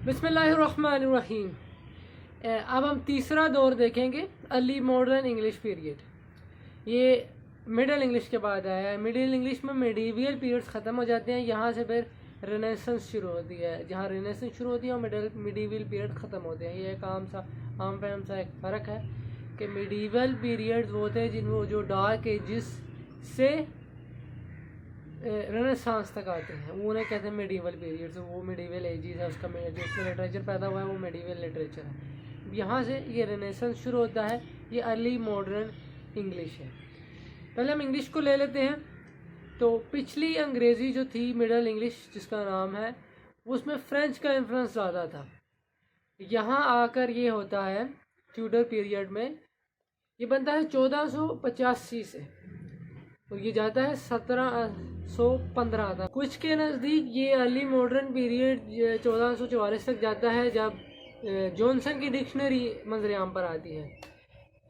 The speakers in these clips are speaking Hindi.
बिस्मिल्लाहिर्रहमानिर्रहीम। अब हम तीसरा दौर देखेंगे, अर्ली मॉडर्न इंग्लिश पीरियड। ये मिडल इंग्लिश के बाद आया है। मिडिल इंग्लिश में मिडीवियल पीरियड्स ख़त्म हो जाते हैं, यहाँ से फिर रेनेसेंस शुरू होती है। जहाँ रेनेसेंस शुरू होती है और मिडीवियल पीरियड ख़त्म होते हैं। ये एक आम फहम सा एक फ़र्क है कि मिडीवल पीरियड्स वो होते हैं जिनमें जो डार्क एजिस से रेनेसांस तक आते हैं, वो उन्हें कहते हैं मिडीवल पीरियड्स। वो मिडीवल एजिस है, उसका जो उसमें लिटरेचर पैदा हुआ है वो मिडीवल लिटरेचर है। यहाँ से ये रेनेसेंस शुरू होता है, ये अर्ली मॉडर्न इंग्लिश है। पहले हम इंग्लिश को ले लेते हैं। तो पिछली अंग्रेज़ी जो थी मिडल इंग्लिश जिसका नाम है, उसमें फ़्रेंच का इन्फ्लुएंस ज़्यादा था। यहाँ आकर ये होता है ट्यूडर पीरियड में, ये बनता है 1485 से और ये जाता है 1715 तक। कुछ के नज़दीक ये अर्ली मॉडर्न पीरियड 1444 तक जाता है, जब जॉनसन की डिक्शनरी मंजरेआम पर आती है।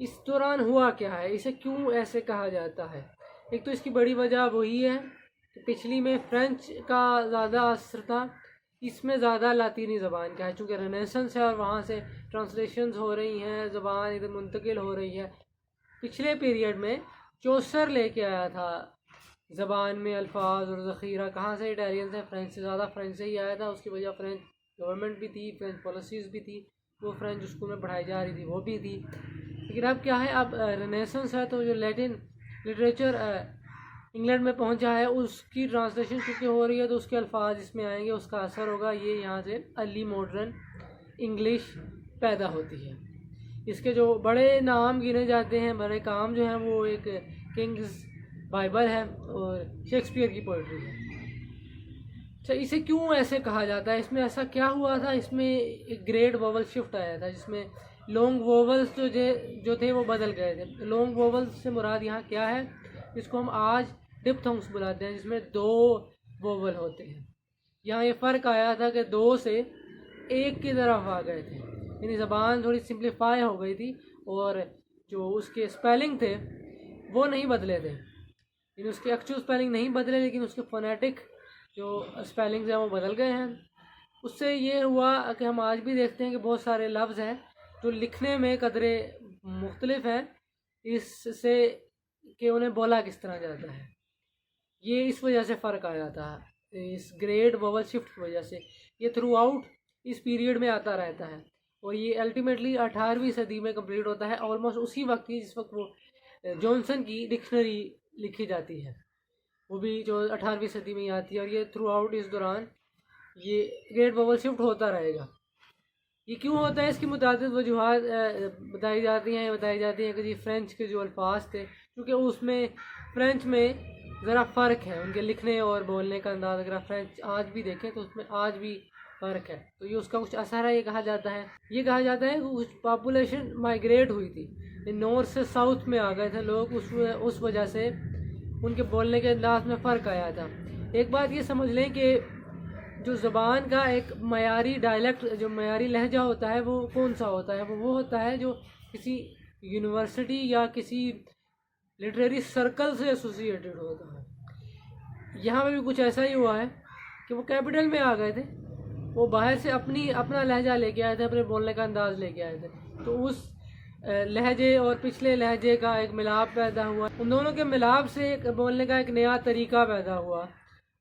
इस दौरान हुआ क्या है, इसे क्यों ऐसे कहा जाता है? एक तो इसकी बड़ी वजह वही है कि पिछली में फ़्रेंच का ज़्यादा असर था, इसमें ज़्यादा लातीनी ज़बान का है। चूँकि रेनेसेंस है और वहाँ से ट्रांसलेशंस हो रही हैं, ज़बान इधर मुंतकिल हो रही है। पिछले पीरियड में चौसर लेके आया था ज़बान में अल्फाज और ज़ख़ीरा। कहाँ से? इटालियन से, फ्रेंच से। ज़्यादा फ्रेंच से ही आया था। उसकी वजह फ्रेंच गवर्नमेंट भी थी, फ्रेंच पॉलिसीज़ भी थी, वो फ्रेंच स्कूल में पढ़ाई जा रही थी वो भी थी। लेकिन अब क्या है, अब रेनेसेंस है तो जो लैटिन लिटरेचर इंग्लैंड में पहुंचा है उसकी ट्रांसलेशन क्योंकि हो रही है तो उसके अल्फाज इसमें आएंगे, उसका असर होगा। ये यहाँ से अर्ली मॉडर्न इंग्लिश पैदा होती है। इसके जो बड़े नाम गिने जाते हैं, बड़े काम जो हैं, वो एक किंग्स बाइबल है और शेक्सपियर की पोइट्री है। अच्छा, इसे क्यों ऐसे कहा जाता है? इसमें ऐसा क्या हुआ था? इसमें एक ग्रेट वोवल शिफ्ट आया था जिसमें लॉन्ग वोवल्स जो थे वो बदल गए थे। लॉन्ग वोवल्स से मुराद यहाँ क्या है, जिसको हम आज डिप्थोंग्स बुलाते हैं, जिसमें 2 वोवल होते हैं। यहाँ ये फ़र्क आया था कि 2 से 1 की तरफ आ गए थे, यानी ज़बान थोड़ी सिंप्लीफाई हो गई थी और जो उसके स्पेलिंग थे वो नहीं बदले थे। यानी उसके एक्चुअल स्पेलिंग नहीं बदले, लेकिन उसके फोनेटिक जो स्पेलिंग्स हैं वो बदल गए हैं। उससे ये हुआ कि हम आज भी देखते हैं कि बहुत सारे लफ्ज़ हैं जो लिखने में कदरे मुख्तलिफ हैं, इससे कि उन्हें बोला किस तरह जाता है। ये इस वजह से फ़र्क आया था, इस ग्रेट वोवल शिफ्ट की वजह से। ये थ्रू आउट इस पीरियड में आता रहता है और ये अल्टीमेटली 18वीं सदी में कंप्लीट होता है, ऑलमोस्ट उसी वक्त की जिस वक्त वो जॉनसन की डिक्शनरी लिखी जाती है, वो भी जो 18वीं सदी में ही आती है। और ये थ्रू आउट इस दौरान ये ग्रेट वोवल शिफ्ट होता रहेगा। ये क्यों होता है, इसकी मुताबिक वजूहात बताई जाती हैं कि जी फ़्रेंच के जो अल्फाज थे, क्योंकि उसमें फ़्रेंच में ज़रा फ़र्क है उनके लिखने और बोलने का अंदाज़। अगर आप फ्रेंच आज भी देखें तो उसमें आज भी फ़र्क है, तो ये उसका कुछ असर है। ये कहा जाता है कि कुछ पॉपुलेशन माइग्रेट हुई थी, नॉर्थ से साउथ में आ गए थे लोग, उस वजह से उनके बोलने के अंदाज में फ़र्क आया था। एक बात ये समझ लें कि जो ज़बान का एक मयारी डायलेक्ट, जो मयारी लहजा होता है, वो कौन सा होता है? वो होता है जो किसी यूनिवर्सिटी या किसी लिटरेरी सर्कल से एसोसिएटेड होता है। यहाँ पे भी कुछ ऐसा ही हुआ है कि वो कैपिटल में आ गए थे, वो बाहर से अपना लहजा लेके आए थे, अपने बोलने का अंदाज़ लेके आए थे, तो उस लहजे और पिछले लहजे का एक मिलाप पैदा हुआ। उन दोनों के मिलाप से एक बोलने का एक नया तरीका पैदा हुआ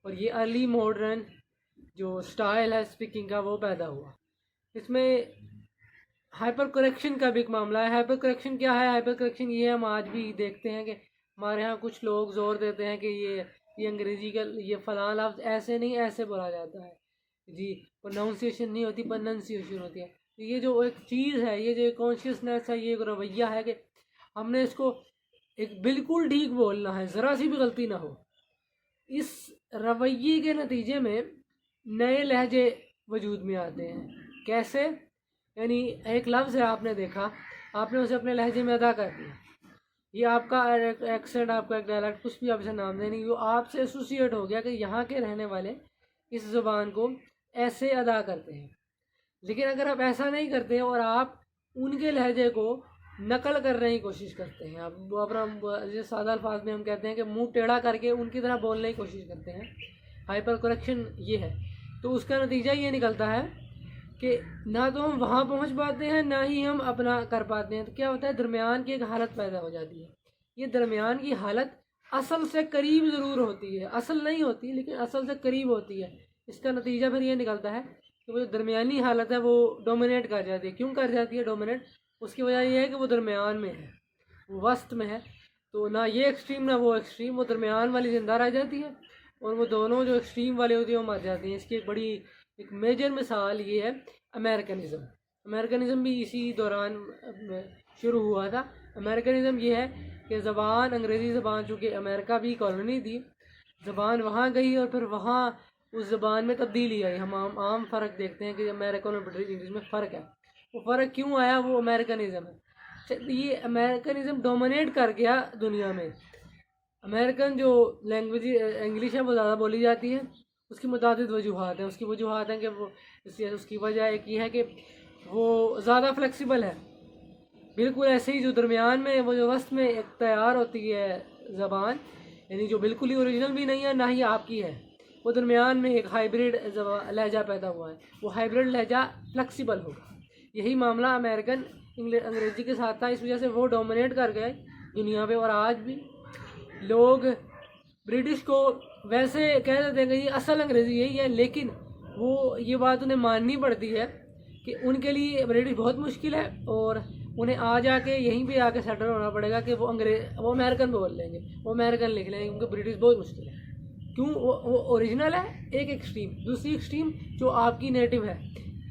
और ये अर्ली मॉडर्न जो स्टाइल है स्पीकिंग का वो पैदा हुआ। इसमें हाइपर करेक्शन का भी एक मामला है। हाइपर करेक्शन क्या है? हाइपर करेक्शन ये हम आज भी देखते हैं कि हमारे यहाँ कुछ लोग जोर देते हैं कि ये अंग्रेज़ी का ये फ़लाँ लफ्ज़ ऐसे नहीं ऐसे बोला जाता है जी, प्रोनाउंसिएशन नहीं होती, प्रोनंसिएशन होती है। तो ये जो एक चीज़ है, ये जो कॉन्शियसनेस है, ये एक रवैया है कि हमने इसको एक बिल्कुल ठीक बोलना है, ज़रा सी भी गलती ना हो। इस रवैये के नतीजे में नए लहजे वजूद में आते हैं। कैसे? यानी एक लफ्ज़ है, आपने देखा, आपने उसे अपने लहजे में अदा कर दिया, ये आपका एक्सेंट, आपका एक डायलेक्ट, कुछ भी आप इसे नाम दें, नहीं, वो आपसे एसोसिएट हो गया कि यहाँ के रहने वाले इस ज़ुबान को ऐसे अदा करते हैं। लेकिन अगर आप ऐसा नहीं करते और आप उनके लहजे को नकल करने की कोशिश करते हैं, आप अपना जैसे सादा अल्फाज में हम कहते हैं कि मुंह टेढ़ा करके उनकी तरह बोलने की कोशिश करते हैं, हाइपर करेक्शन ये है, तो उसका नतीजा ये निकलता है कि ना तो हम वहाँ पहुँच पाते हैं, ना ही हम अपना कर पाते हैं। तो क्या होता है, दरमियान की एक हालत पैदा हो जाती है। ये दरमियान की हालत असल से करीब ज़रूर होती है, असल नहीं होती लेकिन असल से करीब होती है। इसका नतीजा फिर ये निकलता है कि वो जो दरमियानी हालत है वो डोमिनेट कर जाती है। क्यों कर जाती है डोमिनेट? उसकी वजह ये है कि वो दरमियान में है, वो वस्त में है। तो ना ये एक्सट्रीम ना वो एक्सट्रीम, वो दरमियान वाली ज़िंदा रह जाती है, और वो दोनों जो एक्सट्रीम वाले होती है वो मर जाती हैं। इसकी एक बड़ी एक मेजर मिसाल ये है अमेरिकनिज़म। अमेरिकनिज़म भी इसी दौरान शुरू हुआ था। अमेरिकनिज़म ये है कि ज़बान, अंग्रेज़ी ज़बान, चूँकि अमेरिका भी कॉलोनी थी, ज़बान वहाँ गई और फिर वहाँ उस ज़बान में तब्दीली आई। हम आम फ़र्क देखते हैं कि अमेरिकन और ब्रिटिश इंग्लिश में फ़र्क है। वो फ़र्क क्यों आया? वो अमेरिकनिज़म है। ये अमेरिकनिज़म डोमिनेट कर गया दुनिया में। अमेरिकन जो लैंग्वेज इंग्लिश है वो ज़्यादा बोली जाती है। उसकी मुतादिद वजूहात हैं। उसकी वजूहात हैं कि वो उसकी वजह एक ये है कि वो ज़्यादा फ्लेक्सिबल है। बिल्कुल ऐसे ही जो दरमियान में वो जो वस्त में एक तैयार होती है ज़बान, यानी जो बिल्कुल ही ओरिजिनल भी नहीं है ना ही आपकी है, वो दरमियान में एक हाइब्रिड लहजा पैदा हुआ है। वो हाइब्रिड लहजा फ्लेक्सिबल होगा। यही मामला अमेरिकन अंग्रेज़ी के साथ था। इस वजह से वो डोमिनेट कर गए दुनिया पे। और आज भी लोग ब्रिटिश को वैसे कह देते हैं कि ये असल अंग्रेज़ी यही है, लेकिन वो ये बात उन्हें माननी पड़ती है कि उनके लिए ब्रिटिश बहुत मुश्किल है, और उन्हें आ जाके यहीं पे आके सेटल होना पड़ेगा कि वो वो अमेरिकन बोल लेंगे, वो अमेरिकन लिख लेंगे, क्योंकि ब्रिटिश बहुत मुश्किल है। क्यों? वो ओरिजिनल है एक एक्सट्रीम, दूसरी एक्सट्रीम जो आपकी नेटिव है,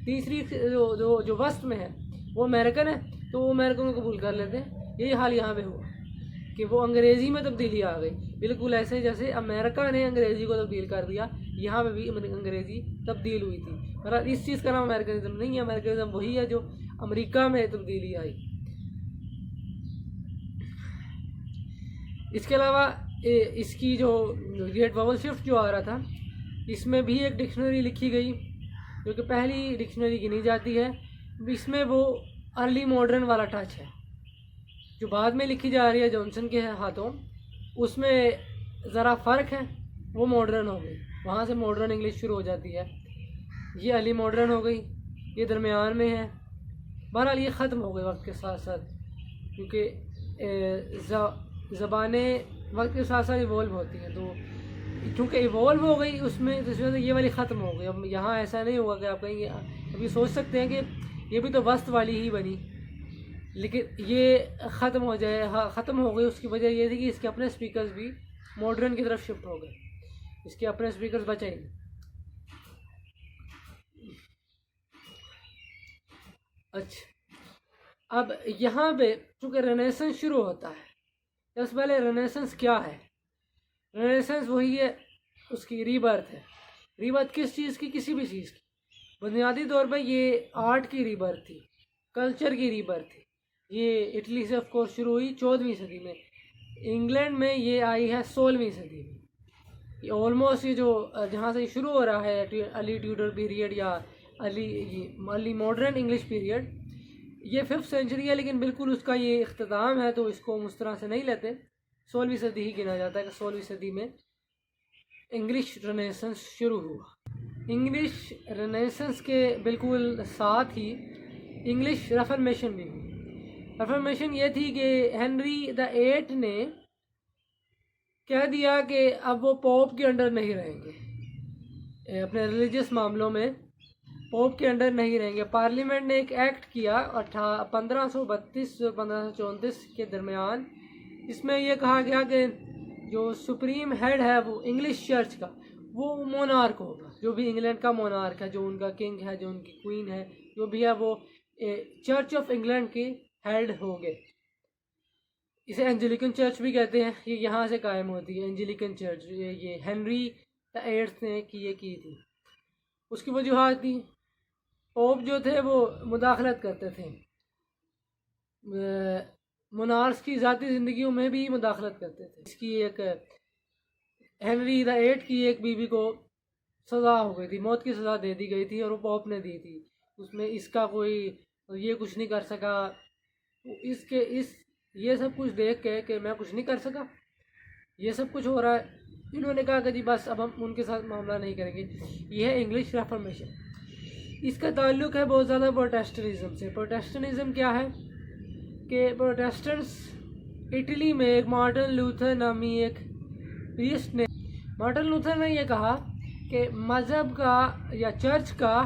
तीसरी जो जो जो वस्त में है वो अमेरिकन है, तो वो अमेरिकन को कबूल कर लेते हैं। यही हाल यहाँ पे हुआ कि वो अंग्रेज़ी में तब्दीली आ गई, बिल्कुल ऐसे जैसे अमेरिका ने अंग्रेज़ी को तब्दील कर दिया, यहाँ पे भी अंग्रेज़ी तब्दील हुई थी। मतलब इस चीज़ का नाम अमेरिकनिज़म नहीं है। अमेरिकनिज़म वही है जो अमेरिका में तब्दीली आई। इसके अलावा इसकी जो ग्रेट वॉवल शिफ्ट जो आ रहा था, इसमें भी एक डिक्शनरी लिखी गई जो कि पहली डिक्शनरी गिनी जाती है। इसमें वो अर्ली मॉडर्न वाला टच है। जो बाद में लिखी जा रही है जॉनसन के हाथों, उसमें ज़रा फ़र्क है, वो मॉडर्न हो गई। वहाँ से मॉडर्न इंग्लिश शुरू हो जाती है। ये अर्ली मॉडर्न हो गई, ये दरमियान में है। बहरहाल ये ख़त्म हो गए वक्त के साथ साथ, क्योंकि ज़बानें वक्त के साथ साथ इवॉल्व होती हैं। तो चूँकि इवॉल्व हो गई उसमें, तो इस वजह से ये वाली ख़त्म हो गई। अब यहाँ ऐसा नहीं होगा कि आप कहेंगे, अभी सोच सकते हैं कि ये भी तो वस्त वाली ही बनी, लेकिन ये ख़त्म हो जाए। हाँ, ख़त्म हो गई। उसकी वजह ये थी कि इसके अपने स्पीकर्स भी मॉडर्न की तरफ शिफ्ट हो गए, इसके अपने स्पीकर्स बचे नहीं। अच्छा, अब यहाँ पे चूँकि रेनेसेंस शुरू होता है, सबसे पहले रेनेसेंस क्या है? रेनेसेंस वही है, उसकी रीबर्थ है। रीबर्थ किस चीज़ की? किसी भी चीज़ की। बुनियादी तौर पर ये आर्ट की रीबर्थ थी, कल्चर की रीबर्थ थी। ये इटली से ऑफ कोर्स शुरू हुई 14वीं सदी में, इंग्लैंड में ये आई है 16वीं सदी में। ये ऑलमोस्ट ये जो जहाँ से शुरू हो रहा है अर्ली ट्यूडर पीरियड या अर्ली मॉडर्न इंग्लिश पीरियड, ये 5th सेंचुरी है, लेकिन बिल्कुल उसका ये इख्तिताम है, तो इसको हम उस तरह से नहीं लेते। 16वीं सदी ही गिना जाता है कि 16वीं सदी में इंग्लिश रेनेसेंस शुरू हुआ। इंग्लिश रेनेसेंस के बिल्कुल साथ ही इंग्लिश रेफॉर्मेशन भी हुई। रेफॉर्मेशन ये थी कि हेनरी द 8 ने कह दिया कि अब वो पोप के अंडर नहीं रहेंगे, अपने रिलीजियस मामलों में पोप के अंडर नहीं रहेंगे। पार्लियामेंट ने एक एक्ट किया 1532 और 1534 के दरमियान। इसमें यह कहा गया कि जो सुप्रीम हेड है वो इंग्लिश चर्च का, वो मोनार्क होगा। जो भी इंग्लैंड का मोनार्क है, जो उनका किंग है, जो उनकी क्वीन है, जो भी है, वो चर्च ऑफ इंग्लैंड के हेड होंगे। इसे एंजेलिकन चर्च भी कहते हैं। ये यहाँ से कायम होती है एंजेलिकन चर्च। ये हेनरी द 8 ने की थी। उसकी वजूहत थी, पोप जो थे वो मुदाखलत करते थे, मोनार्क्स की ज़ाती ज़िंदगियों में भी मुदाखलत करते थे। इसकी एक हेनरी द 8 की एक बीवी को सज़ा हो गई थी, मौत की सज़ा दे दी गई थी, और वो पोप ने दी थी। उसमें इसका कोई ये कुछ नहीं कर सका। ये सब कुछ देख के कि मैं कुछ नहीं कर सका, ये सब कुछ हो रहा है, इन्होंने कहा कि जी बस अब हम उनके साथ मामला नहीं करेंगे। ये है इंग्लिश रेफॉर्मेशन। इसका ताल्लुक़ है बहुत ज़्यादा प्रोटेस्टेंटिज्म से। प्रोटेस्टेंटिज्म क्या है कि प्रोटेस्टेंट्स इटली में एक मार्टिन लूथर नामी एक प्रीस्ट ने, मार्टिन लूथर ने यह कहा कि मज़हब का या चर्च का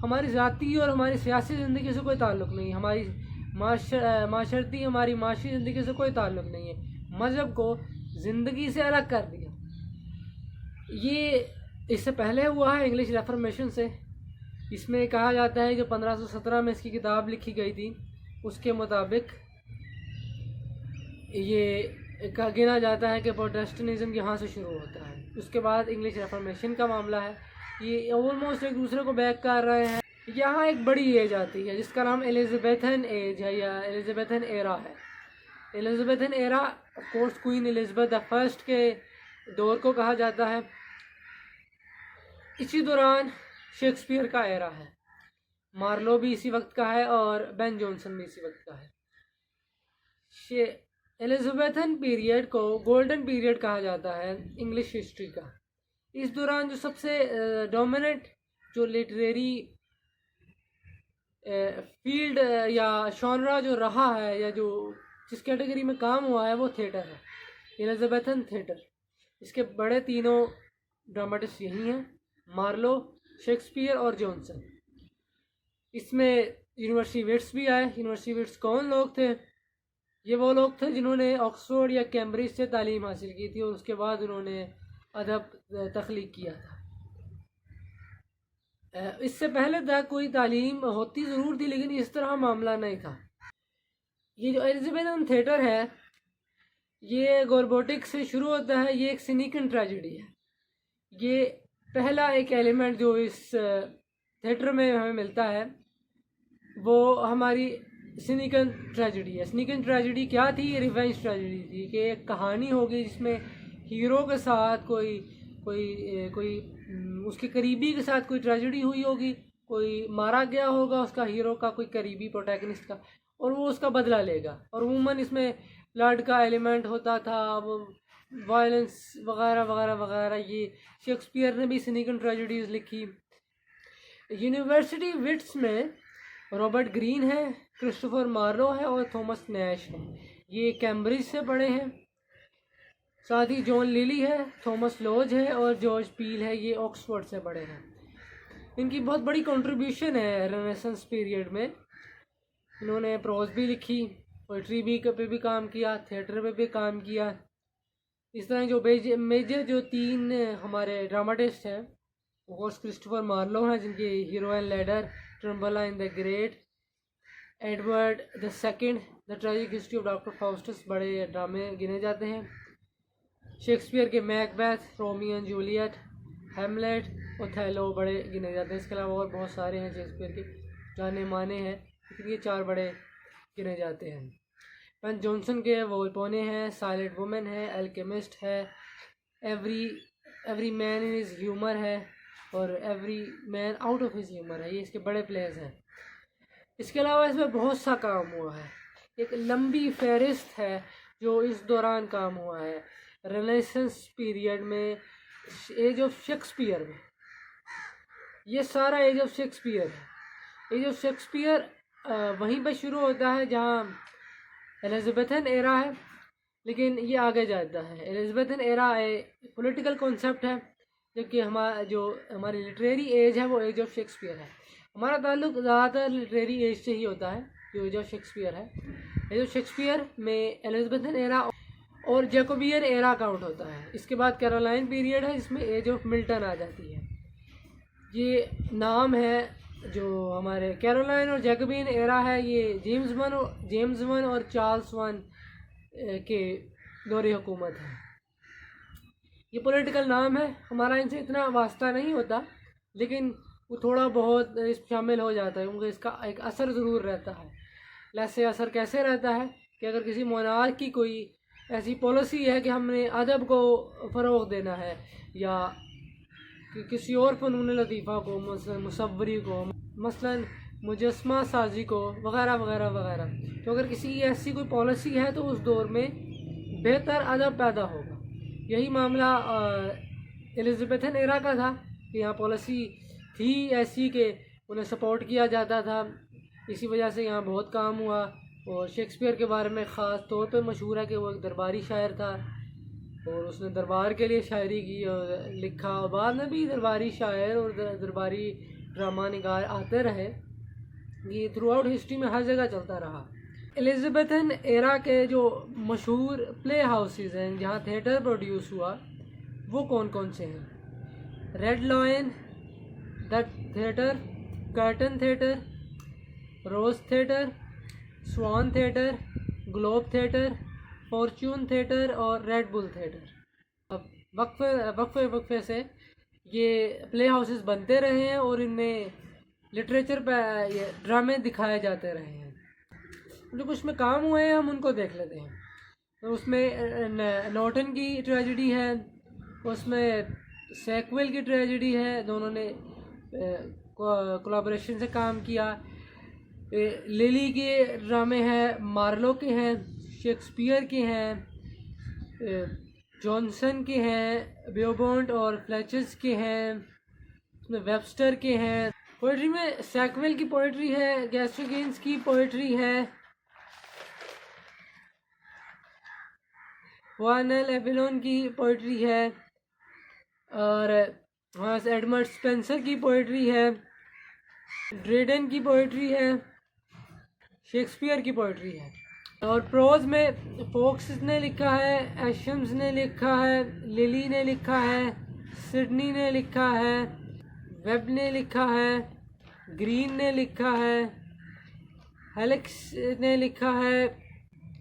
हमारी ज़ाती और हमारी सियासी ज़िंदगी से कोई ताल्लुक़ नहीं, हमारी माशरती हमारी माशी ज़िंदगी से कोई ताल्लुक़ नहीं है। मज़हब को ज़िंदगी से अलग कर दिया। ये इससे पहले हुआ है इंग्लिश रेफर्मेशन से। इसमें कहा जाता है कि 1517 में इसकी किताब लिखी गई थी। उसके मुताबिक ये गिना जाता है कि प्रोटेस्टेंटिज्म यहाँ से शुरू होता है। उसके बाद इंग्लिश रेफर्मेशन का मामला है। ये ऑलमोस्ट एक दूसरे को बैक कर रहे हैं। यहाँ एक बड़ी एज आती है जिसका नाम एलिज़ाबेथन एज है या एलिज़ाबेथन एरा है। Elizabethan era of course queen Elizabeth the first के दौर को कहा जाता है। इसी दौरान शेक्सपियर का एरा है। मार्लो भी इसी वक्त का है और बेन जॉनसन भी इसी वक्त का है। एलिज़ाबेथन पीरियड को गोल्डन पीरियड कहा जाता है इंग्लिश हिस्ट्री का। इस दौरान जो सबसे डोमिनेंट जो लिटरेरी फील्ड या शॉनरा जो रहा है या जो जिस कैटेगरी में काम हुआ है वो थिएटर है, एलिज़ाबेथन थिएटर। इसके बड़े तीनों ड्रामेटिस्ट यही हैं, मार्लो, शेक्सपियर और जॉनसन। इसमें यूनिवर्सिटी विट्स भी आए। यूनिवर्सिटी विट्स कौन लोग थे? ये वो लोग थे जिन्होंने ऑक्सफोर्ड या कैम्ब्रिज से तालीम हासिल की थी और उसके बाद उन्होंने अदब तख्लीक किया था। इससे पहले तक कोई तालीम होती ज़रूर थी लेकिन इस तरह मामला नहीं था। ये जो एलिज़ाबेथन थिएटर है ये गोरबोटिक से शुरू होता है। ये एक सिनिकन ट्रेजेडी है। ये पहला एक एलिमेंट जो इस थिएटर में हमें मिलता है वो हमारी सिनिकन ट्रेजेडी है। सिनिकन ट्रेजेडी क्या थी? रिवेंज ट्रेजेडी थी कि एक कहानी होगी जिसमें हीरो के साथ कोई उसके करीबी के साथ कोई ट्रेजेडी हुई होगी, कोई मारा गया होगा उसका हीरो का कोई करीबी प्रोटैगनिस्ट का, और वो उसका बदला लेगा। और वूमन इसमें ब्लड का एलिमेंट होता था, वो वायलेंस वगैरह वगैरह वगैरह। ये शेक्सपियर ने भी सिनिकन ट्रेजेडीज़ लिखी। यूनिवर्सिटी विट्स में रॉबर्ट ग्रीन है, क्रिस्टोफर मार्लो है और थॉमस नैश है। ये कैम्ब्रिज से पढ़े हैं। साथ ही जॉन लिली है, थॉमस लॉज है और जॉर्ज पील है, ये ऑक्सफोर्ड से पढ़े हैं। इनकी बहुत बड़ी कंट्रीब्यूशन है रेनेसांस पीरियड में। इन्होंने प्रोज भी लिखी, पोइट्री भी पे भी काम किया, थिएटर पे भी काम किया। इस तरह जो मेजर जो तीन हमारे ड्रामाटिस्ट हैं वो क्रिस्टोफर मार्लो हैं जिनके Hero and Leander, Tamburlaine the great, Edward the second, the tragic history of doctor Faustus बड़े ड्रामे गिने जाते हैं। शेक्सपियर के Macbeth, Romeo and Juliet, Hamlet, Othello बड़े गिने जाते हैं। इसके अलावा और बहुत सारे हैं शेक्सपियर के जाने माने हैं, लेकिन ये चार बड़े गिने जाते हैं। बेन जॉनसन के वोल्पोने हैं, साइलेंट वुमेन है, एल्केमिस्ट है, every man in his humour है और every man out of his humour है। ये इसके बड़े प्लेयर्स हैं। इसके अलावा इसमें बहुत सा काम हुआ है। एक लंबी फहरिस्त है जो इस दौरान काम हुआ है। रेनेसांस पीरियड में, एज ऑफ शेक्सपियर में, ये सारा एज ऑफ शेक्सपियर है। एज ऑफ शेक्सपियर वहीं पर शुरू होता है जहाँ एलिज़ाबेथन एरा है, लेकिन ये आगे जाता है। एलिज़ाबेथन एरा एक पॉलिटिकल कॉन्सेप्ट है, जबकि हमारी लिटरेरी एज है वो एज ऑफ शेक्सपियर है। हमारा ताल्लुक ज़्यादातर लिटरेरी एज से ही होता है जो एज ऑफ शेक्सपियर है। एज ऑफ शेक्सपियर में एलिज़ाबेथन एरा और जैकोबियन एरा काउंट होता है। इसके बाद कैरोलाइन पीरियड है जिसमें एज ऑफ मिल्टन आ जाती है। ये नाम है जो हमारे कैरोलाइन और जैकोबियन एरा है, ये जेम्स वन और चार्ल्स वन के दौरे हुकूमत है। ये पॉलिटिकल नाम है, हमारा इनसे इतना वास्ता नहीं होता लेकिन वो थोड़ा बहुत शामिल हो जाता है क्योंकि इसका एक असर ज़रूर रहता है। वैसे असर कैसे रहता है कि अगर किसी मोनार्क की कोई ऐसी पॉलिसी है कि हमने अदब को फ़रोग़ देना है या कि किसी और फ़नून लतीफ़ा को, मुसव्वरी को, मसलन मुजस्मा साजी को वगैरह वगैरह वगैरह, तो अगर किसी ऐसी कोई पॉलिसी है तो उस दौर में बेहतर अदब पैदा होगा। यही मामला एलिज़ाबेथन एरा का था कि यहाँ पॉलिसी थी ऐसी कि उन्हें सपोर्ट किया जाता था। इसी वजह से यहाँ बहुत काम हुआ। और शेक्सपियर के बारे में ख़ास तौर पे मशहूर है कि वो एक दरबारी शायर था और उसने दरबार के लिए शायरी की और लिखा, और बाद में भी दरबारी शायर और दरबारी ड्रामा निगार आते रहे। ये थ्रू आउट हिस्ट्री में हर जगह चलता रहा। एलिज़ाबेथन एरा के जो मशहूर प्ले हाउसेस हैं जहाँ थिएटर प्रोड्यूस हुआ वो कौन कौन से हैं? Red Lion the theatre, Curtain theatre, Rose theatre, Swan theatre, Globe theatre, Fortune theatre और रेड बुल थिएटर। अब वक्फे से ये प्ले हाउसेस बनते रहे हैं और इनमें लिटरेचर पर ये ड्रामे दिखाए जाते रहे हैं। जो कुछ में काम हुए हैं हम उनको देख लेते हैं। तो उसमें नॉर्टन की ट्रेजेडी है, उसमें सैकवेल की ट्रेजेडी है, दोनों ने कोलैबोरेशन से काम किया। लिली के ड्रामे हैं, मार्लो के हैं, शेक्सपियर के हैं, जॉनसन के हैं, बेओबॉन्ट और फ्लेचर्स के हैं, उसमें वेबस्टर के हैं। पोइट्री में सैकवेल की पोइट्री है, गैस्ट्रोगेंस की पोइट्री है, वार्नल एविलोन की पोइट्री है, और वहाँ से एडमंड स्पेंसर की पोइट्री है, ड्रेडन की पोइट्री है, शेक्सपियर की पोइट्री है। और प्रोज में फोक्स ने लिखा है, एशम्स ने लिखा है, लिली ने लिखा है, सिडनी ने लिखा है, वेब ने लिखा है, ग्रीन ने लिखा है, हेलिक्स ने लिखा है,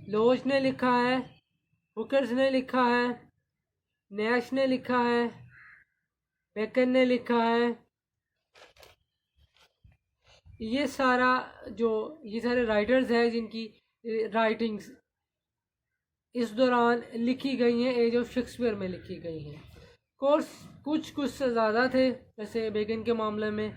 लोज ने लिखा है, बुकर्स ने लिखा है, नैश ने लिखा है, बेकन ने लिखा है। ये सारे राइटर्स हैं जिनकी राइटिंग्स इस दौरान लिखी गई हैं, एज ऑफ शेक्सपियर में लिखी गई हैं। कोर्स कुछ से ज़्यादा थे, जैसे बेकन के मामले में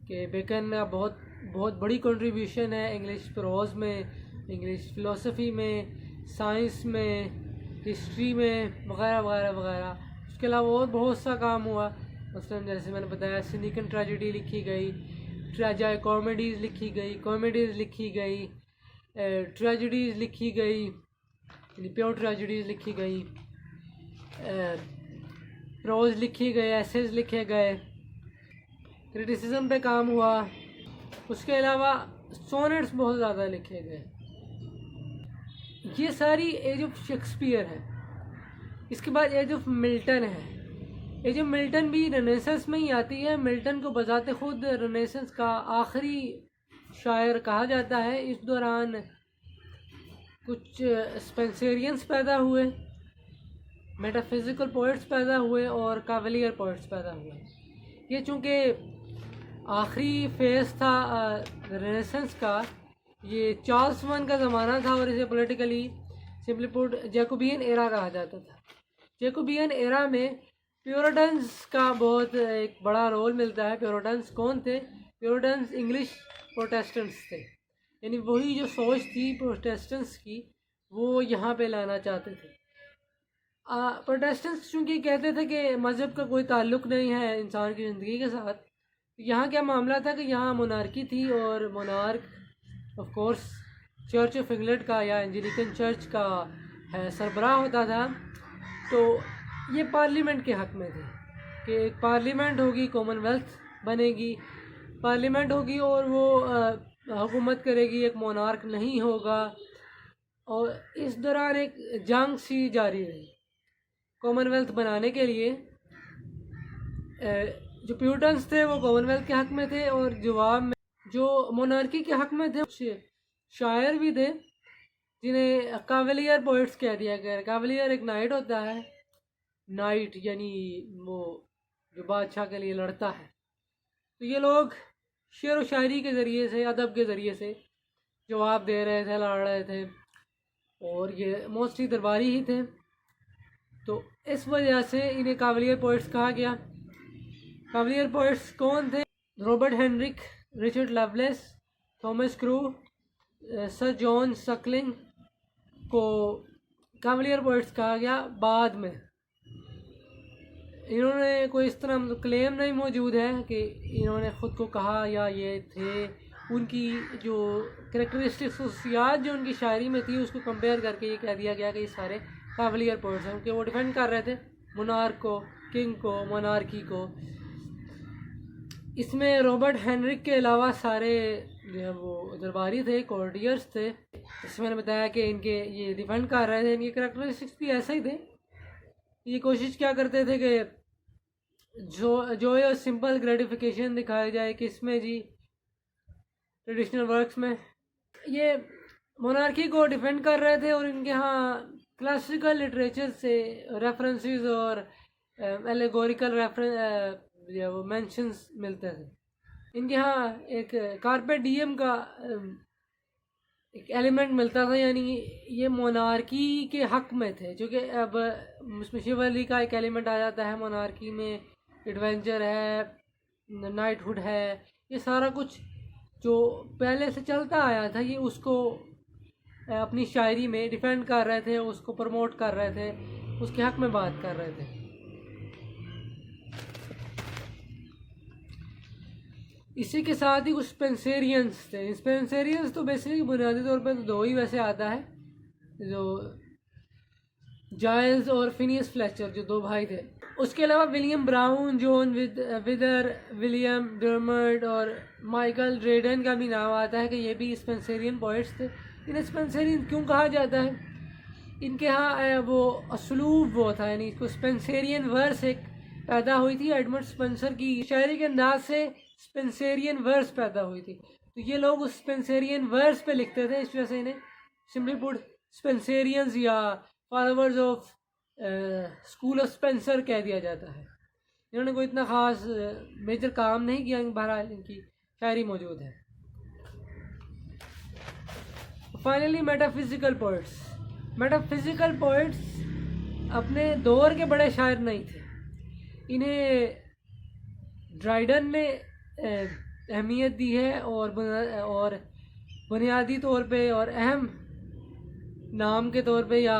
कि बेकन का बहुत बड़ी कंट्रीब्यूशन है इंग्लिश प्रोज में, इंग्लिश फ़िलोसफी में, साइंस में, हिस्ट्री में, वगैरह वगैरह वगैरह। उसके अलावा और बहुत सा काम हुआ। मसलन जैसे मैंने बताया सिनिकन ट्रेजेडी लिखी गई, ट्रेजाई कॉमेडीज़ लिखी गई, कॉमेडीज़ लिखी गई, ट्रेजेडीज़ लिखी गई, प्योर ट्रेजेडीज़ लिखी गई, प्रोज लिखी गई, एसेज लिखे गए, क्रिटिसिज्म पे काम हुआ। उसके अलावा सोनेट्स बहुत ज़्यादा लिखे गए। ये सारी एज ऑफ शेक्सपियर है। इसके बाद एज ऑफ मिल्टन है। एज ऑफ मिल्टन भी रेनेसेंस में ही आती है। मिल्टन को बजाते खुद रेनेसेंस का आखिरी शायर कहा जाता है। इस दौरान कुछ स्पेंसेरियंस पैदा हुए, मेटाफिजिकल पोइट्स पैदा हुए और कावलियर पोइट्स पैदा हुए। ये चूँकि आखिरी फेज़ था रेनेसेंस का, ये चार्ल्स वन का ज़माना था और इसे politically simply put Jacobean era कहा जाता था। जैकोबियन एरा में प्योरिटन्स का बहुत एक बड़ा रोल मिलता है। प्योरिटन्स कौन थे? प्योरिटन्स इंग्लिश प्रोटेस्टेंट्स थे, यानी वही जो सोच थी प्रोटेस्टेंट्स की वो यहाँ पे लाना चाहते थे। प्रोटेस्टेंट्स चूँकि कहते थे कि मज़हब का कोई ताल्लुक़ नहीं है इंसान की ज़िंदगी के साथ। यहाँ क्या मामला था कि यहाँ मोनार्की थी और monarch of course church of England का या एंजेलिकन चर्च का सरबराह होता था। तो ये पार्लियामेंट के हक़ में थे कि एक पार्लियामेंट होगी, कॉमनवेल्थ बनेगी, पार्लियामेंट होगी और वो हुकूमत करेगी, एक मोनार्क नहीं होगा। और इस दौरान एक जंग सी जारी रही कॉमनवेल्थ बनाने के लिए। जो प्यूरिटन्स थे वो कॉमनवेल्थ के हक़ में थे और जवाब में जो मोनार्की के हक़ में थे शायर भी थे जिन्हें कावलियर पोइट्स कह दिया गया। कावलियर एक नाइट होता है, नाइट यानी वो जो बादशाह के लिए लड़ता है। तो ये लोग शेर व शायरी के ज़रिए से, अदब के ज़रिए से जवाब दे रहे थे, लड़ रहे थे और ये मोस्टली दरबारी ही थे। तो इस वजह से इन्हें कावलियर पोइट्स कहा गया। कावलियर पोइट्स कौन थे? Robert Herrick, Richard Lovelace, Thomas Carew, Sir John Suckling को कावलियर पोइट्स कहा गया। बाद में इन्होंने कोई इस तरह मतलब क्लेम नहीं मौजूद है कि इन्होंने ख़ुद को कहा या ये थे। उनकी जो करेक्टरिस्टिक्स खसूसियात जो उनकी शायरी में थी उसको कंपेयर करके ये कह दिया गया कि ये सारे कावलियर पोइट्स हैं, क्योंकि वो डिफेंड कर रहे थे मोनार्क को, किंग को, मोनार्की को। इसमें रॉबर्ट हेनरिक के अलावा सारे जो है वो दरबारी थे, कोर्टियर्स थे। इसमें मैंने बताया कि इनके ये डिफेंड कर रहे थे, इनके करेक्टरिस्टिक्स भी ऐसे ही थे। ये कोशिश क्या करते थे कि जो ये सिंपल ग्रेटिफिकेशन दिखाया जाए कि इसमें जी ट्रेडिशनल वर्क्स में ये मोनार्की को डिफेंड कर रहे थे, और इनके यहाँ क्लासिकल लिटरेचर से रेफरेंसेस और एलेगोरिकल वो मेंशंस मिलते थे। इनके यहाँ एक कार्पे डिएम का एक एलिमेंट मिलता था, यानी ये मोनार्की के हक में थे, क्योंकि अब उसमें शिवली का एक एलिमेंट आ जाता है मोनार्की में। एडवेंचर है, नाइटहुड है, ये सारा कुछ जो पहले से चलता आया था ये उसको अपनी शायरी में डिफेंड कर रहे थे, उसको प्रमोट कर रहे थे, उसके हक में बात कर रहे थे। इसी के साथ ही कुछ स्पेंसेरियंस थे। स्पेंसेरियंस तो बेसिकली बुनियादी तौर पर तो दो ही वैसे आता है, जो जाइल्स और फिनियस फ्लेचर, जो दो भाई थे। उसके अलावा विलियम ब्राउन, जॉन विदर, विलियम डर्मट और माइकल ड्रेडन का भी नाम आता है कि ये भी स्पेंसेरियन पोइट्स थे। इन्हें स्पेंसेरियन क्यों कहा जाता है? इनके यहाँ वो असलूब वो था, यानी इसको स्पेंसेरियन वर्स एक पैदा हुई थी। एडमंड स्पेंसर की शायरी के अंदाज से स्पेंसेरियन वर्स पैदा हुई थी, तो ये लोग उस स्पेंसेरियन वर्स पे लिखते थे, इस वजह से इन्हें सिंपली पुट स्पेंसेरियंस या followers of school of Spencer कह दिया जाता है। इन्होंने कोई इतना ख़ास मेजर काम नहीं किया, बहरहाल इनकी शायरी मौजूद है। Finally metaphysical poets. Metaphysical poets अपने दौर के बड़े शायर नहीं थे। इन्हें ड्राइडन ने अहमियत दी है, और बुनियादी तौर पे और अहम नाम के तौर पे या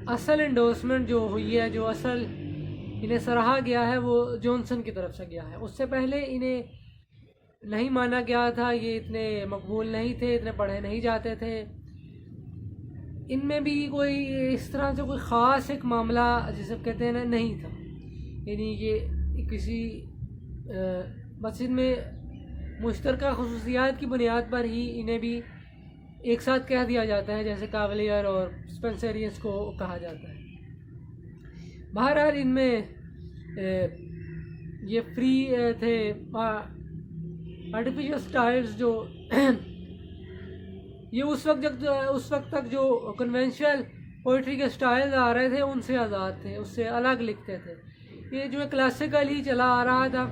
असल इंडोर्समेंट जो हुई है, जो असल इन्हें सराहा गया है, वो जॉनसन की तरफ से गया है। उससे पहले इन्हें नहीं माना गया था, ये इतने मकबूल नहीं थे, इतने पढ़े नहीं जाते थे। इनमें भी कोई इस तरह से कोई ख़ास एक मामला जिसे कहते हैं ना नहीं था, यानी ये किसी बस इनमें मुश्तरका खसूसियात की बुनियाद पर ही इन्हें भी एक साथ कह दिया जाता है, जैसे कावलियर और स्पेंसेरियंस को कहा जाता है। बहरहाल इनमें ये फ्री थे। आर्टिफिशियल स्टाइल्स जो ये उस वक्त तक जो कन्वेंशनल पोइट्री के स्टाइल्स आ रहे थे उनसे आज़ाद थे, उससे अलग लिखते थे। ये जो क्लासिकल ही चला आ रहा था,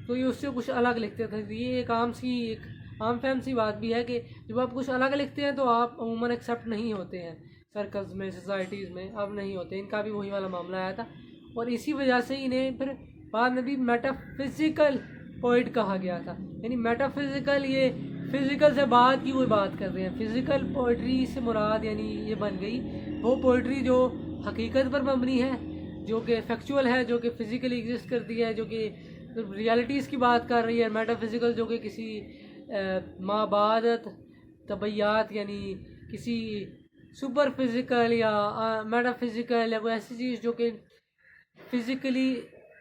तो ये उससे कुछ अलग लिखते थे। ये एक आम फहम सी बात भी है कि जब आप कुछ अलग लिखते हैं तो आप अमूमन एक्सेप्ट नहीं होते हैं सर्कल्स में, सोसाइटीज़ में, अब नहीं होते। इनका भी वही वाला मामला आया था, और इसी वजह से इन्हें फिर बाद में भी मेटाफिजिकल पोइट कहा गया था। यानी मेटाफिजिकल, ये फिज़िकल से बाद की कोई बात कर रहे हैं। फिज़िकल पोइट्री से मुराद यानी ये बन गई वो पोइट्री जो हकीकत पर मबनी है, जो कि फैक्चुअल है, जो कि फ़िज़िकली एग्जिस्ट करती है, जो कि रियलिटीज़ की बात कर रही है। मेटाफिजिकल जो कि किसी माबादत तबैयात, यानी किसी सुपर फिज़िकल या मेटाफिजिकल या कोई ऐसी चीज़ जो कि फ़िज़िकली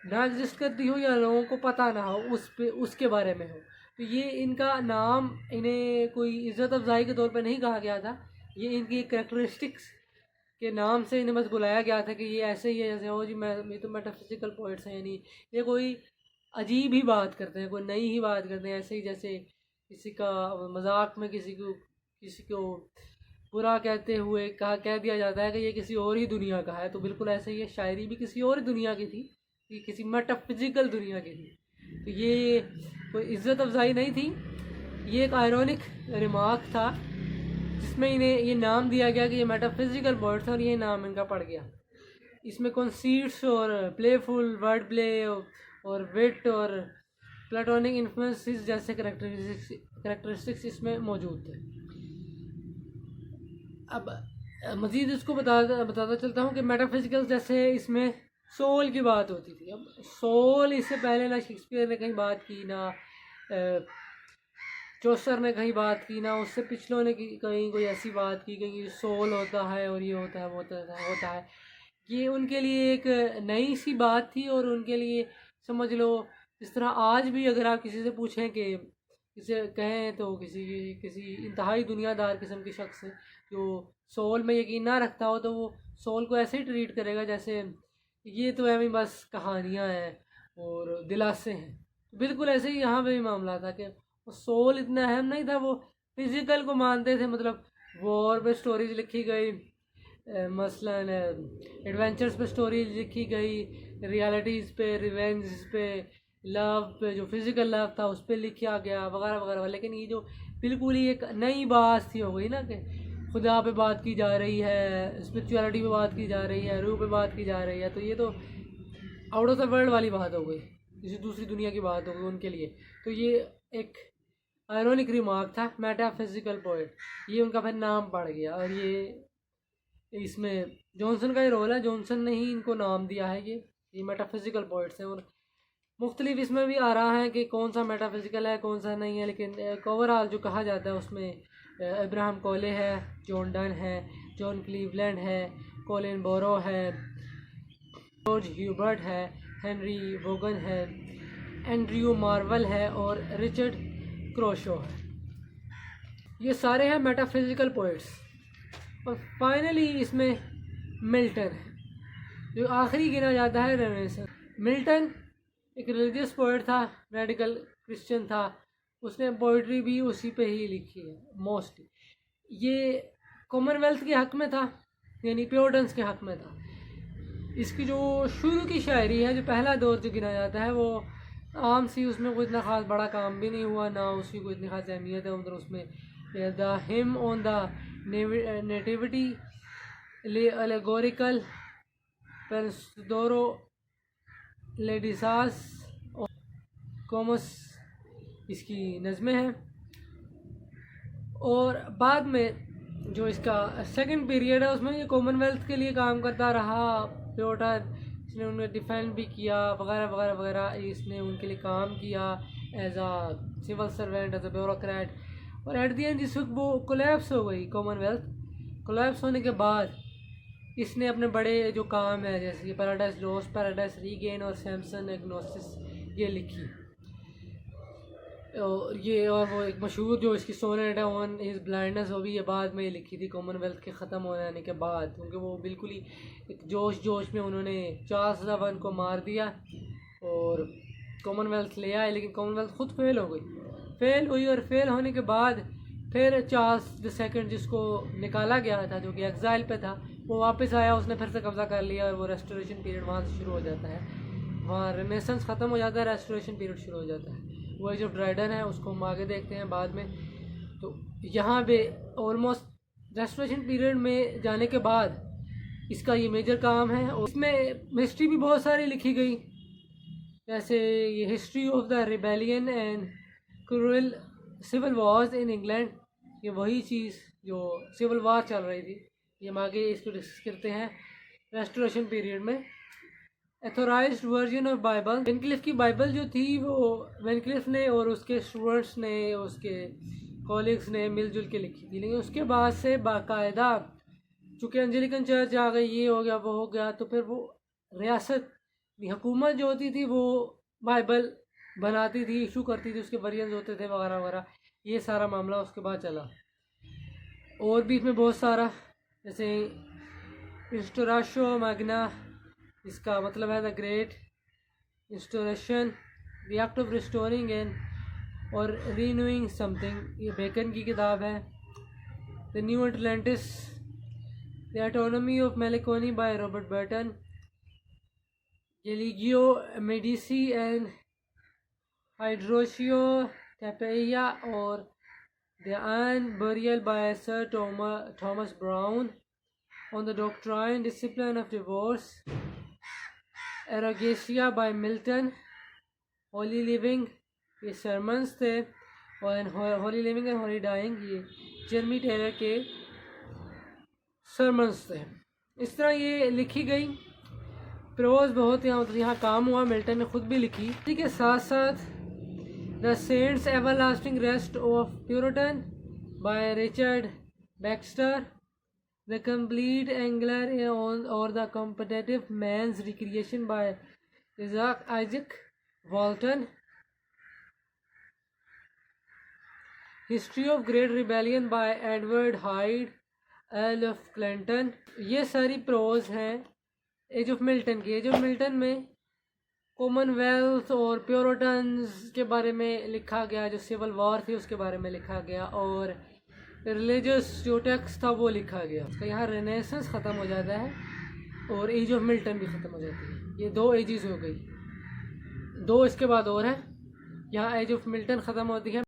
ना एग्जिस्ट करती हो या लोगों को पता ना हो, उसके बारे में हो। तो ये इनका नाम इन्हें कोई इज़्ज़त अफजाई के तौर पे नहीं कहा गया था, ये इनकी करेक्टरिस्टिक्स के नाम से इन्हें बस बुलाया गया था कि ये ऐसे ही है जैसे हो जी ये तो मेटाफिजिकल पोइट्स हैं। यानी ये कोई अजीब ही बात करते हैं, कोई नई ही बात करते हैं, ऐसे ही जैसे किसी का मजाक में किसी को बुरा कहते हुए कह दिया जाता है कि ये किसी और ही दुनिया का है। तो बिल्कुल ऐसे ही शायरी भी किसी और दुनिया की थी, ये किसी मेटाफिजिकल दुनिया की थी। तो ये कोई इज़्ज़त अफजाई नहीं थी, ये एक आयरॉनिक रिमार्क था जिसमें इन्हें ये नाम दिया गया कि ये मेटाफिजिकल वर्ड था, और ये नाम इनका पड़ गया। इसमें कॉन्सीट्स और प्लेफुल वर्ड प्ले और विट और प्लेटोनिक इन्फ्लुएंसेस जैसे करेक्टरिस्टिक्स इसमें मौजूद थे। अब मज़ीद इसको बताता चलता हूँ कि मेटाफिजिकल जैसे इसमें सोल की बात होती थी। अब सोल इससे पहले ना शेक्सपियर ने कहीं बात की, ना चौसर ने कहीं बात की, ना उससे पिछलों ने कहीं कोई ऐसी बात की कि सोल होता है और ये होता है वो होता है। ये उनके लिए एक नई सी बात थी, और उनके लिए समझ लो इस तरह आज भी अगर आप किसी से पूछें कि किसे कहें तो किसी इंतहाई दुनियादार किस्म के शख्स जो सोल में यकीन ना रखता हो, तो वो सोल को ऐसे ही ट्रीट करेगा जैसे ये तो है बस कहानियाँ हैं और दिलासे हैं। बिल्कुल ऐसे ही यहाँ पे भी मामला था कि वो सोल इतना अहम नहीं था, वो फिज़िकल को मानते थे। मतलब वॉर पे स्टोरीज लिखी गई, मसलन एडवेंचर्स पे स्टोरीज लिखी गई, रियलिटीज़ पे, रिवेंज पे, लव पे, जो फिज़िकल लव था उस पर लिखा गया वगैरह वगैरह। लेकिन ये जो बिल्कुल ही एक नई बात थी हो गई ना कि खुदा पे बात की जा रही है, स्पिरिचुअलिटी पे बात की जा रही है, रूह पे बात की जा रही है, तो ये तो आउट ऑफ द वर्ल्ड वाली बात हो गई, किसी दूसरी दुनिया की बात हो गई उनके लिए। तो ये एक आयरॉनिक रिमार्क था, मेटाफिजिकल पोएट, ये उनका फिर नाम पड़ गया। और ये इसमें जॉनसन का ही रोल है, जॉनसन ने ही इनको नाम दिया है। ये मेटाफिजिकल पोएट्स हैं, और मुख्तलिफ इसमें भी आ रहा है कि कौन सा मेटाफिजिकल है कौन सा नहीं है। लेकिन ओवरऑल जो कहा जाता है उसमें अब्राहम कोले है, जॉन डन है, जॉन क्लीवलैंड है, कॉलिन बोरो है, जॉर्ज ह्यूबर्ट है, हेनरी वोगन है, एंड्रयू मार्वल है और रिचर्ड क्रोशो है। ये सारे हैं मेटाफिजिकल पोएट्स। और फाइनली इसमें मिल्टन है जो आखिरी गिना जाता है रेनेसांस। मिल्टन एक रिलीजियस पोएट था, रेडिकल क्रिश्चियन था, उसने पोइट्री भी उसी पे ही लिखी है मोस्टली। ये कॉमनवेल्थ के हक़ में था, यानी प्योरिटन्स के हक़ में था। इसकी जो शुरू की शायरी है, जो पहला दौर जो गिना जाता है, वो आम सी, उसमें कोई इतना ख़ास बड़ा काम भी नहीं हुआ, ना उसकी कोई इतनी ख़ास अहमियत है। उधर उसमें the hymn on the nativity, allegorical Penseroso Lycidas और कॉमस इसकी नज़में हैं। और बाद में जो इसका सेकंड पीरियड है उसमें ये कॉमनवेल्थ के लिए काम करता रहा, प्योरिटन, इसने उन्हें डिफेंड भी किया वगैरह वगैरह वगैरह। इसने उनके लिए काम किया एज आ सिविल सर्वेंट, एज आ ब्यूरोक्रेट। और एट दी एंड जिस वक्त वो कोलैप्स हो गई, कॉमनवेल्थ कोलैप्स होने के बाद इसने अपने बड़े जो काम है जैसे कि पैराडाइज लॉस्ट, पैराडाइज रीगेन और सैमसन एग्नोसिस ये लिखी। और ये और वो एक मशहूर जो इसकी सोनेट है ऑन हिज ब्लाइंडनेस, वो भी ये बाद में लिखी थी कॉमनवेल्थ के ख़त्म हो जाने के बाद, क्योंकि वो बिल्कुल ही एक जोश में उन्होंने चार्ल्स वन को मार दिया और कॉमनवेल्थ ले आए। लेकिन कॉमनवेल्थ खुद फेल हुई और फेल होने के बाद फिर चार्ल्स द सेकंड, जिसको निकाला गया था, जो कि एग्जाइल पे था, वो वापस आया, उसने फिर से कब्ज़ा कर लिया और वो रेस्टोरेशन पीरियड वहाँ से शुरू हो जाता है। वहाँ रेनेसांस ख़त्म हो जाता है, रेस्टोरेशन पीरियड शुरू हो जाता है। वही जो ड्राइडन है उसको हम आगे देखते हैं बाद में। तो यहाँ पे ऑलमोस्ट रेस्टोरेशन पीरियड में जाने के बाद इसका ये मेजर काम है। और इसमें हिस्ट्री भी बहुत सारी लिखी गई, जैसे ये history of the rebellion and cruel civil wars in England. ये वही चीज़ जो सिविल वॉर चल रही थी, ये हम आगे इसको डिस्कस करते हैं। रेस्टोरेशन पीरियड में एथोराइज्ड वर्जन ऑफ बाइबल, विनक्लिफ की बाइबल जो थी वो विनक्लिफ ने और उसके स्टूडेंट्स ने, उसके कॉलीग्स ने मिलजुल के लिखी थी। लेकिन उसके बाद से बाकायदा चूँकि एंजेलिकन चर्च आ गई, ये हो गया वो हो गया, तो फिर वो रियासत हुकूमत जो होती थी वो बाइबल बनाती थी, इशू करती थी, उसके वर्जन होते थे वगैरह वगैरह। ये सारा मामला उसके बाद चला। और भी इसमें बहुत सारा, जैसे इंस्टोराशो मैग्ना, इसका मतलब है the great इंस्टोरेशन, the act of restoring and और रीन्यूइंग समथिंग, ये बेकन की किताब है। The new Atlantis, the autonomy of मेलेकोनी by Robert Burton, गेलिगियो Medici and हाइड्रोशियो कैपेया और the earn burial bye sir Thomas brown, on the doctrine discipline of divorce, एरोगेशिया bye Milton, Holi living, ये सरमन्स थे, और Holi living and Holi dying ये जर्मी टेलर के सरमन्स थे। इस तरह ये लिखी गई। प्रोज बहुत यहाँ काम हुआ, मिल्टन ने खुद भी लिखी। इसी के साथ साथ the saints everlasting rest of puritan by Richard Baxter, the complete angler और the competitive man's recreation by Isaac Walton, history of great rebellion by Edward Hyde, earl of Clarendon. ये सारी प्रोज हैं एज ऑफ मिल्टन की। एज ऑफ मिल्टन में कॉमनवेल्थ और प्योरिटन्स के बारे में लिखा गया, जो सिविल वॉर थी उसके बारे में लिखा गया, और रिलीजियस जो टेक्स्ट था वो लिखा गया। तो यहाँ रेनेसेंस ख़त्म हो जाता है और एज ऑफ मिल्टन भी ख़त्म हो जाती है। ये 2 एजेस हो गई, 2 इसके बाद और हैं। यहाँ एज ऑफ मिल्टन ख़त्म होती है।